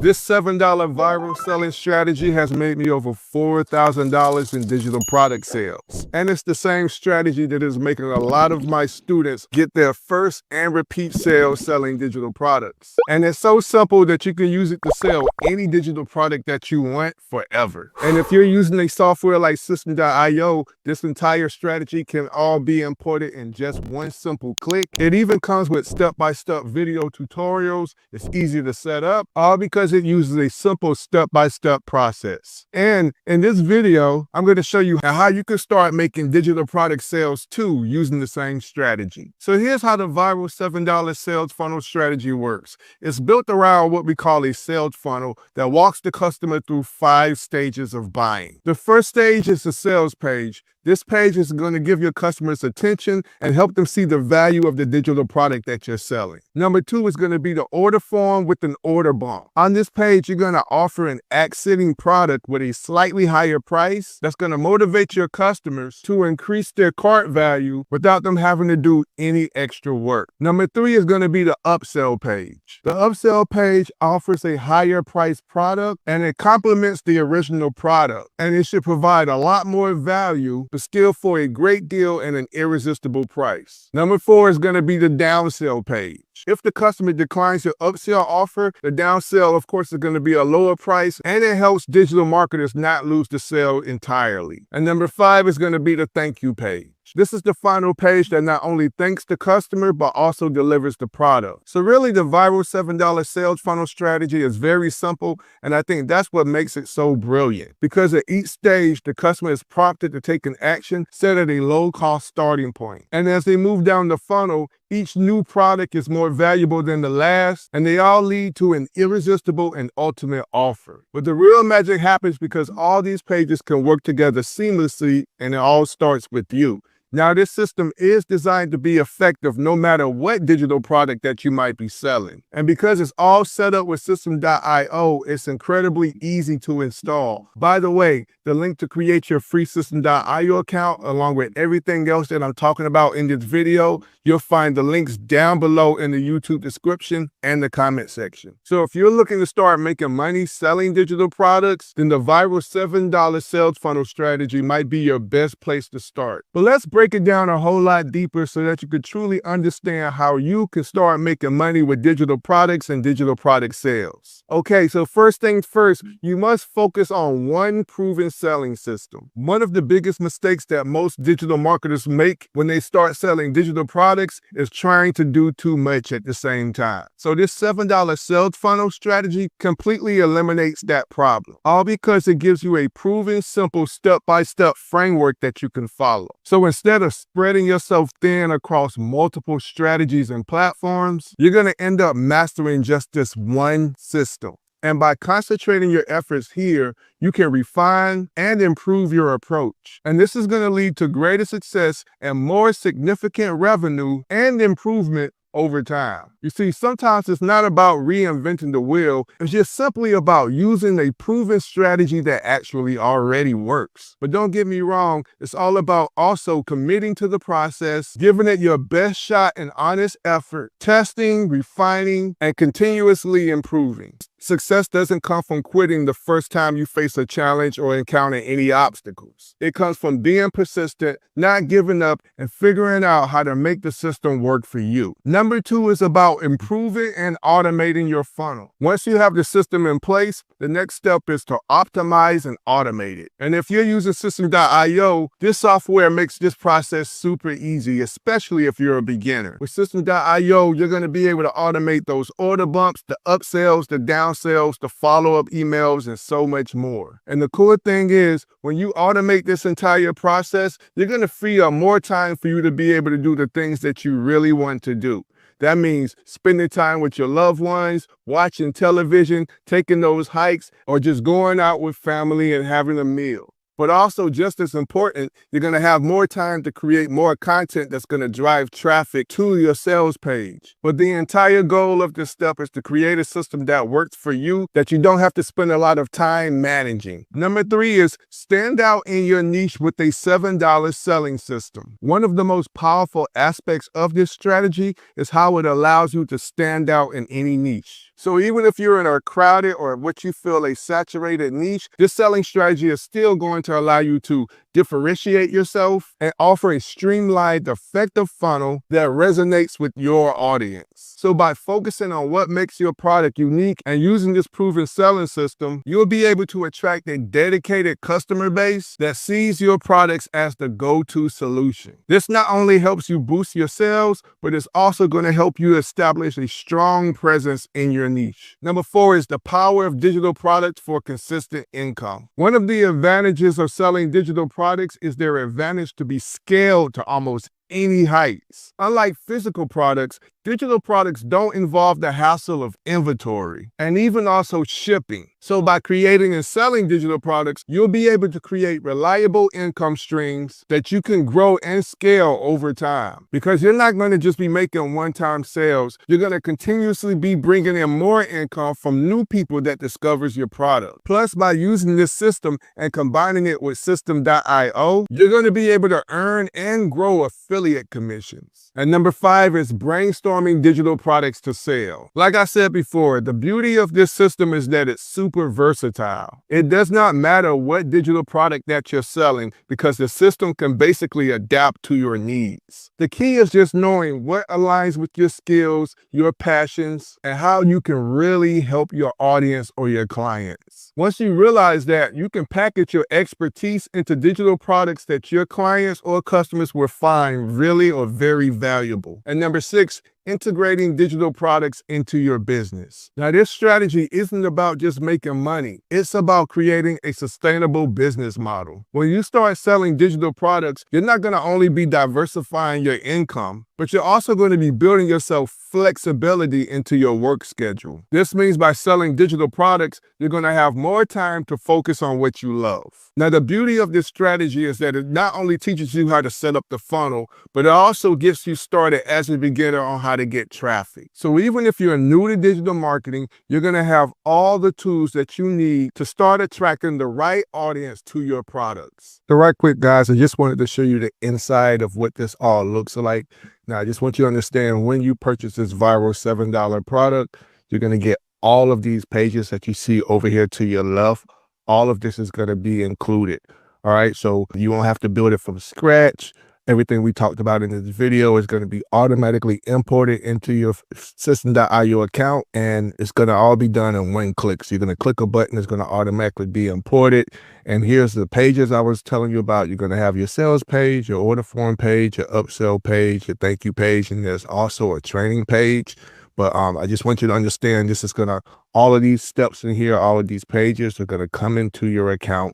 This $7 viral selling strategy has made me over $4,000 in digital product sales. And it's the same strategy that is making a lot of my students get their first and repeat sales selling digital products. And it's so simple that you can use it to sell any digital product that you want forever. And if you're using a software like Systemeio, this entire strategy can all be imported in just one simple click. It even comes with step-by-step video tutorials. It's easy to set up, all because it uses a simple step-by-step process. And in this video, I'm going to show you how you can start making digital product sales too using the same strategy. So here's how the viral $7 sales funnel strategy works. It's built around what we call a sales funnel that walks the customer through 5 stages of buying. The first stage is the sales page. This page is going to give your customers attention and help them see the value of the digital product that you're selling. Number 2 is going to be the order form with an order bump. On this page, you're going to offer an accenting product with a slightly higher price that's going to motivate your customers to increase their cart value without them having to do any extra work. Number 3 is going to be the upsell page. The upsell page offers a higher priced product and it complements the original product, and it should provide a lot more value but still for a great deal and an irresistible price. Number 4 is going to be the downsell page. If the customer declines your upsell offer, the downsell, of course, is going to be a lower price, and it helps digital marketers not lose the sale entirely. And number 5 is going to be the thank you page. This is the final page that not only thanks the customer, but also delivers the product. So really, the viral $7 sales funnel strategy is very simple, and I think that's what makes it so brilliant. Because at each stage, the customer is prompted to take an action set at a low-cost starting point. And as they move down the funnel, each new product is more valuable than the last, and they all lead to an irresistible and ultimate offer. But the real magic happens because all these pages can work together seamlessly, and it all starts with you. Now, this system is designed to be effective no matter what digital product that you might be selling. And because it's all set up with Systemeio, it's incredibly easy to install. By the way, the link to create your free Systemeio account, along with everything else that I'm talking about in this video, you'll find the links down below in the YouTube description and the comment section. So if you're looking to start making money selling digital products, then the viral $7 sales funnel strategy might be your best place to start. But let's break it down a whole lot deeper so that you can truly understand how you can start making money with digital products and digital product sales. Okay, so first things first, you must focus on one proven selling system. One of the biggest mistakes that most digital marketers make when they start selling digital products is trying to do too much at the same time. So this $7 sales funnel strategy completely eliminates that problem, all because it gives you a proven, simple step-by-step framework that you can follow. So instead of spreading yourself thin across multiple strategies and platforms, you're going to end up mastering just this one system. And by concentrating your efforts here, you can refine and improve your approach. And this is going to lead to greater success and more significant revenue and improvement over time. You see, sometimes it's not about reinventing the wheel. It's just simply about using a proven strategy that actually already works. But don't get me wrong, it's all about also committing to the process, giving it your best shot and honest effort, testing, refining, and continuously improving. Success doesn't come from quitting the first time you face a challenge or encounter any obstacles. It comes from being persistent, not giving up, and figuring out how to make the system work for you. Number 2 is about improving and automating your funnel. Once you have the system in place, the next step is to optimize and automate it. And if you're using Systemeio, this software makes this process super easy, especially if you're a beginner. With Systemeio, you're going to be able to automate those order bumps, the upsells, the downsales, the follow-up emails, and so much more. And the cool thing is, when you automate this entire process, you're going to free up more time for you to be able to do the things that you really want to do. That means spending time with your loved ones, watching television, taking those hikes, or just going out with family and having a meal. But also, just as important, you're going to have more time to create more content that's going to drive traffic to your sales page. But the entire goal of this step is to create a system that works for you, that you don't have to spend a lot of time managing. Number 3 is stand out in your niche with a $7 selling system. One of the most powerful aspects of this strategy is how it allows you to stand out in any niche. So even if you're in a crowded or what you feel a saturated niche, this selling strategy is still going to allow you to differentiate yourself and offer a streamlined, effective funnel that resonates with your audience. So by focusing on what makes your product unique and using this proven selling system, you'll be able to attract a dedicated customer base that sees your products as the go-to solution. This not only helps you boost your sales, but it's also going to help you establish a strong presence in your niche. Number 4 is the power of digital products for consistent income. One of the advantages of selling digital products is their advantage to be scaled to almost any heights. Unlike physical products, digital products don't involve the hassle of inventory and even also shipping. So by creating and selling digital products, you'll be able to create reliable income streams that you can grow and scale over time. Because you're not going to just be making one-time sales, you're going to continuously be bringing in more income from new people that discovers your product. Plus, by using this system and combining it with Systemeio, you're going to be able to earn and grow affiliate commissions. And number 5 is brainstorming digital products to sell. Like I said before, the beauty of this system is that it's super versatile. It does not matter what digital product that you're selling because the system can basically adapt to your needs. The key is just knowing what aligns with your skills, your passions, and how you can really help your audience or your clients. Once you realize that, you can package your expertise into digital products that your clients or customers will find really or very valuable. And number 6, integrating digital products into your business. Now, this strategy isn't about just making money. It's about creating a sustainable business model. When you start selling digital products, you're not going to only be diversifying your income, but you're also going to be building yourself flexibility into your work schedule. This means by selling digital products, you're going to have more time to focus on what you love. Now, the beauty of this strategy is that it not only teaches you how to set up the funnel, but it also gets you started as a beginner on how to get traffic. So even if you're new to digital marketing, you're going to have all the tools that you need to start attracting the right audience to your products. So right quick, guys, I just wanted to show you the inside of what this all looks like. Now, I just want you to understand when you purchase this viral $7 product, you're going to get all of these pages that you see over here to your left. All of this is going to be included. All right. So you won't have to build it from scratch. Everything we talked about in this video is going to be automatically imported into your Systemeio account, and it's going to all be done in one click. So you're going to click a button, it's going to automatically be imported. And here's the pages I was telling you about. You're going to have your sales page, your order form page, your upsell page, your thank you page, and there's also a training page. But I just want you to understand this is going to, all of these steps in here, all of these pages are going to come into your account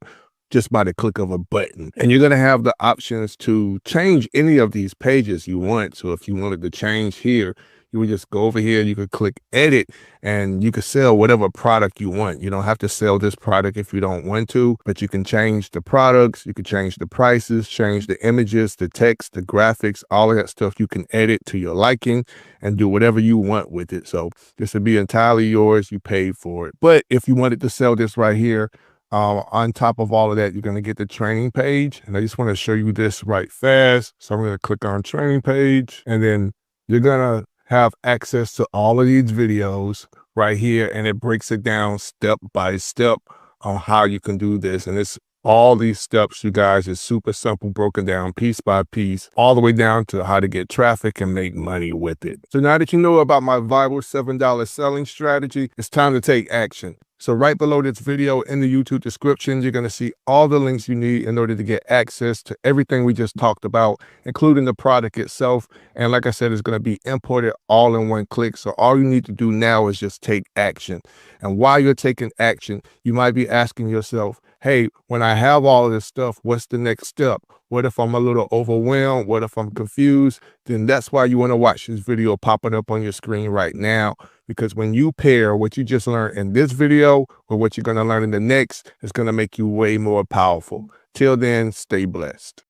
just by the click of a button. And you're going to have the options to change any of these pages you want. So if you wanted to change here, you would just go over here, you could click edit, and you could sell whatever product you want. You don't have to sell this product if you don't want to, but you can change the products, you can change the prices, change the images, the text, the graphics, all of that stuff you can edit to your liking and do whatever you want with it. So this would be entirely yours. You paid for it. But if you wanted to sell this right here, on top of all of that, you're going to get the training page. And I just want to show you this right fast. So I'm going to click on training page, and then you're going to have access to all of these videos right here. And it breaks it down step by step on how you can do this. And it's all these steps, you guys, is super simple, broken down piece by piece, all the way down to how to get traffic and make money with it. So now that you know about my viral $7 selling strategy, it's time to take action. So right below this video in the YouTube description, you're going to see all the links you need in order to get access to everything we just talked about, including the product itself. And like I said, it's going to be imported all in one click. So all you need to do now is just take action. And while you're taking action, you might be asking yourself, hey, when I have all of this stuff, what's the next step? What if I'm a little overwhelmed? What if I'm confused? Then that's why you want to watch this video popping up on your screen right now. Because when you pair what you just learned in this video with what you're going to learn in the next, it's going to make you way more powerful. Till then, stay blessed.